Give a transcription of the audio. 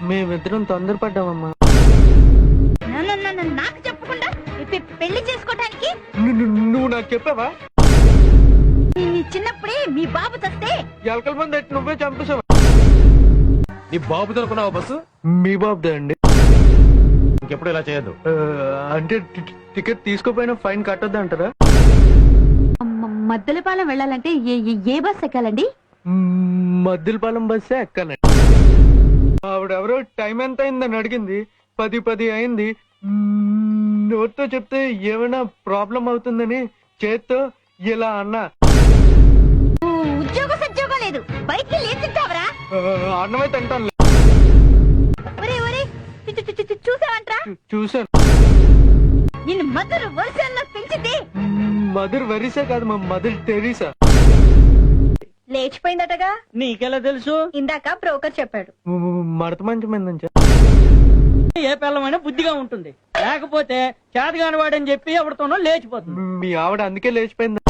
మేమిద్దరం తొందరపడ్డామమ్మా. నాకు చెప్పకుండా పెళ్లి చేసుకోవడానికి నువ్వు నాకు చెప్పావా? చిన్నప్పుడే మీ బాబు తస్తే ఎలకల మంది ఎట్టి నువ్వే చంపేసావా? నీ బాబు దొరుకున్నావా బస్సు? మీ బాబుదే అండి. ఇంకెప్పుడు ఇలా చేయొద్దు. అంటే టికెట్ తీసుకోపోయినా ఫైన్ కట్టొద్దు అంటారా? మద్దెలపాలెం వెళ్ళాలంటే ఏ బస్ ఎక్కాలండి? మద్దిలపాలెం బస్సే ఎక్కాలండి. ఆవిడెవరో టైం ఎంత అయిందని అడిగింది. 10 అయింది. నోట్తో చెప్తే ఏమైనా ప్రాబ్లం అవుతుందని చేత్తో ఇలా అన్నా. ఉద్యోగం సద్యోగం లేదు, బయటికి లేచింటావరా? అన్నమే తింటాను. చూసావంట్రా? చూసాను. నిన్ను మదర్ వరుసల్లో పెంచింది మదర్ వరీసా కాదు, మా మదర్ టెరీసా. లేచిపోయిందటగా. నీకెలా తెలుసు? ఇందాక బ్రోకర్ చెప్పాడు. మడత మంచమైందని. ఏ పిల్లమైనా బుద్ధిగా ఉంటుంది, లేకపోతే చేతగాని వాడని చెప్పి ఎవరితోనో లేచిపోతుంది. మీ ఆవిడ అందుకే లేచిపోయింది.